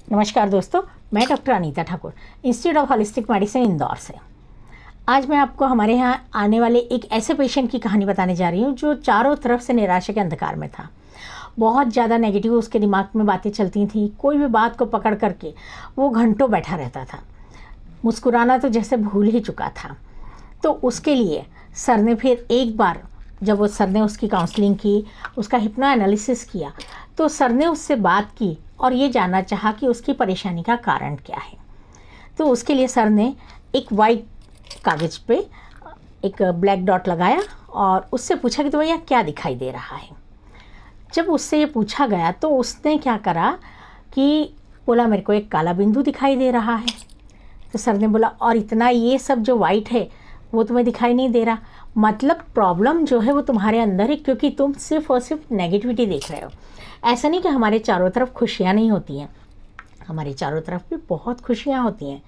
नमस्कार दोस्तों, मैं doctor Anita Thakur, institute of holistic medicine Indore से। आज मैं आपको हमारे यहाँ आने वाले एक ऐसे पेशेंट की कहानी बताने जा रही हूँ जो चारों तरफ से निराशा के अंधकार में था। बहुत ज़्यादा नेगेटिव उसके दिमाग में बातें चलती थी। कोई भी बात को पकड़ करके वो घंटों बैठा रहता था। मुस्कुराना तो जैसे भूल ही चुका था। तो उसके लिए सर ने फिर एक बार, जब वो सर ने उसकी काउंसलिंग की, उसका हिप्नो एनालिसिस किया, तो सर ने उससे बात की और ये जानना चाहा कि उसकी परेशानी का कारण क्या है। तो उसके लिए सर ने एक वाइट कागज़ पे एक ब्लैक डॉट लगाया और उससे पूछा कि तो भैया क्या दिखाई दे रहा है। जब उससे ये पूछा गया तो उसने क्या करा कि बोला मेरे को एक काला बिंदु दिखाई दे रहा है। तो सर ने बोला और इतना ये सब जो वाइट है वो तुम्हें दिखाई नहीं दे रहा, मतलब प्रॉब्लम जो है वो तुम्हारे अंदर है, क्योंकि तुम सिर्फ और सिर्फ नेगेटिविटी देख रहे हो। ऐसा नहीं कि हमारे चारों तरफ खुशियाँ नहीं होती हैं, हमारे चारों तरफ भी बहुत खुशियाँ होती हैं,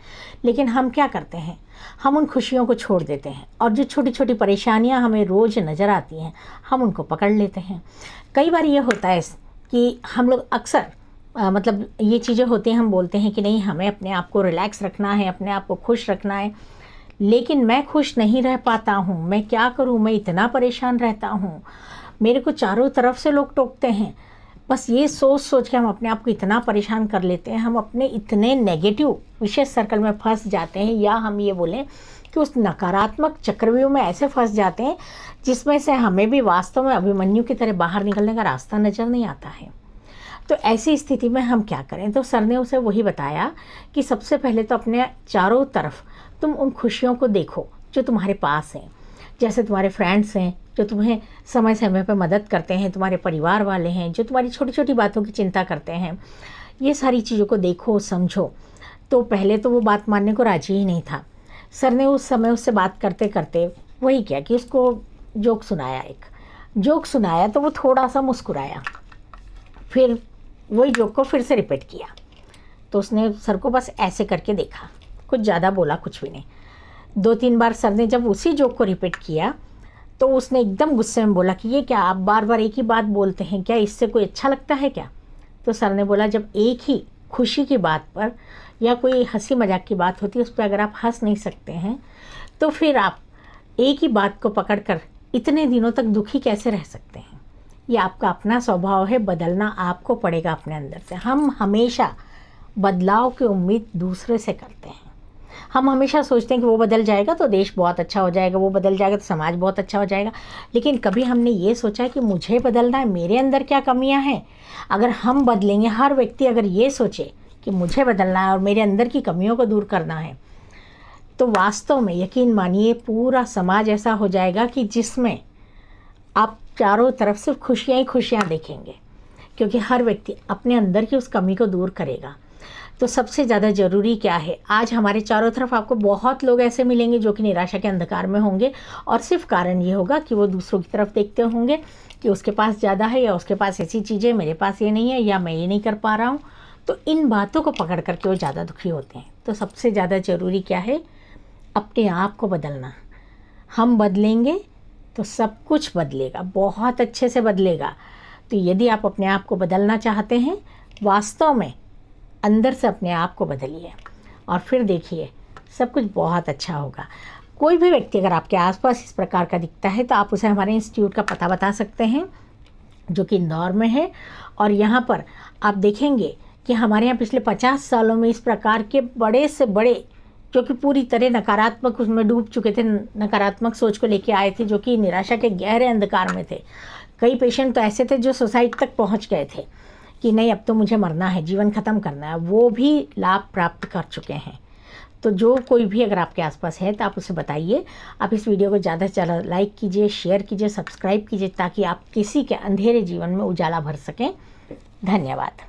लेकिन हम क्या करते हैं, हम उन खुशियों को छोड़ देते हैं और जो छोटी छोटी परेशानियाँ हमें रोज़ नज़र आती हैं हम उनको पकड़ लेते हैं। कई बार ये होता है कि हम लोग अक्सर मतलब ये चीज़ें होती हैं, हम बोलते हैं कि नहीं हमें अपने आप को रिलैक्स रखना है, अपने आप को खुश रखना है, लेकिन मैं खुश नहीं रह पाता हूँ, मैं क्या करूँ, मैं इतना परेशान रहता हूँ, मेरे को चारों तरफ से लोग टोकते हैं। बस ये सोच सोच के हम अपने आप को इतना परेशान कर लेते हैं, हम अपने इतने नेगेटिव विशेष सर्कल में फंस जाते हैं, या हम ये बोलें कि उस नकारात्मक चक्रव्यूह में ऐसे फंस जाते हैं जिसमें से हमें भी वास्तव में अभिमन्यु की तरह बाहर निकलने का रास्ता नज़र नहीं आता है। तो ऐसी स्थिति में हम क्या करें? तो सर ने उसे वही बताया कि सबसे पहले तो अपने चारों तरफ तुम उन खुशियों को देखो जो तुम्हारे पास हैं। जैसे तुम्हारे फ्रेंड्स हैं जो तुम्हें समय समय पर मदद करते हैं, तुम्हारे परिवार वाले हैं जो तुम्हारी छोटी छोटी बातों की चिंता करते हैं। ये सारी चीज़ों को देखो, समझो। तो पहले तो वो बात मानने को राजी ही नहीं था। सर ने उस समय उससे बात करते करते वही किया कि उसको जोक सुनाया, एक जोक सुनाया तो वो थोड़ा सा मुस्कुराया, फिर वही जोक को फिर से रिपीट किया। तो उसने सर को बस ऐसे करके देखा, कुछ ज़्यादा बोला कुछ भी नहीं। 2-3 बार सर ने जब उसी जोक को रिपीट किया तो उसने एकदम गुस्से में बोला कि ये क्या, आप बार बार एक ही बात बोलते हैं, क्या इससे कोई अच्छा लगता है क्या? तो सर ने बोला जब एक ही खुशी की बात पर या कोई हंसी मजाक की बात होती है उस पर अगर आप हंस नहीं सकते हैं तो फिर आप एक ही बात को पकड़कर इतने दिनों तक दुखी कैसे रह सकते हैं? ये आपका अपना स्वभाव है, बदलना आपको पड़ेगा अपने अंदर से। हम हमेशा बदलाव की उम्मीद दूसरे से करते हैं। हम हमेशा सोचते हैं कि वो बदल जाएगा तो देश बहुत अच्छा हो जाएगा, वो बदल जाएगा तो समाज बहुत अच्छा हो जाएगा, लेकिन कभी हमने ये सोचा है कि मुझे बदलना है, मेरे अंदर क्या कमियां हैं? अगर हम बदलेंगे, हर व्यक्ति अगर ये सोचे कि मुझे बदलना है और मेरे अंदर की कमियों को दूर करना है, तो वास्तव में यकीन मानिए पूरा समाज ऐसा हो जाएगा कि जिसमें आप चारों तरफ सिर्फ खुशियाँ ही खुशियाँ देखेंगे, क्योंकि हर व्यक्ति अपने अंदर की उस कमी को दूर करेगा। तो सबसे ज़्यादा ज़रूरी क्या है, आज हमारे चारों तरफ आपको बहुत लोग ऐसे मिलेंगे जो कि निराशा के अंधकार में होंगे, और सिर्फ कारण ये होगा कि वो दूसरों की तरफ देखते होंगे कि उसके पास ज़्यादा है, या उसके पास ऐसी चीज़ें, मेरे पास ये नहीं है, या मैं ये नहीं कर पा रहा हूँ। तो इन बातों को पकड़ करके वो ज़्यादा दुखी होते हैं। तो सबसे ज़्यादा ज़रूरी क्या है, अपने आप को बदलना। हम बदलेंगे तो सब कुछ बदलेगा, बहुत अच्छे से बदलेगा। तो यदि आप अपने आप को बदलना चाहते हैं, वास्तव में अंदर से अपने आप को बदलिए और फिर देखिए सब कुछ बहुत अच्छा होगा। कोई भी व्यक्ति अगर आपके आसपास इस प्रकार का दिखता है तो आप उसे हमारे इंस्टीट्यूट का पता बता सकते हैं जो कि इंदौर में है। और यहाँ पर आप देखेंगे कि हमारे यहाँ पिछले 50 सालों में इस प्रकार के बड़े से बड़े, जो कि पूरी तरह नकारात्मक उसमें डूब चुके थे, नकारात्मक सोच को लेके आए थे, जो कि निराशा के गहरे अंधकार में थे। कई पेशेंट तो ऐसे थे जो सुसाइड तक पहुंच गए थे कि नहीं अब तो मुझे मरना है, जीवन ख़त्म करना है, वो भी लाभ प्राप्त कर चुके हैं। तो जो कोई भी अगर आपके आसपास है तो आप उसे बताइए। आप इस वीडियो को ज़्यादा से ज़्यादा लाइक कीजिए, शेयर कीजिए, सब्सक्राइब कीजिए, ताकि आप किसी के अंधेरे जीवन में उजाला भर सकें। धन्यवाद।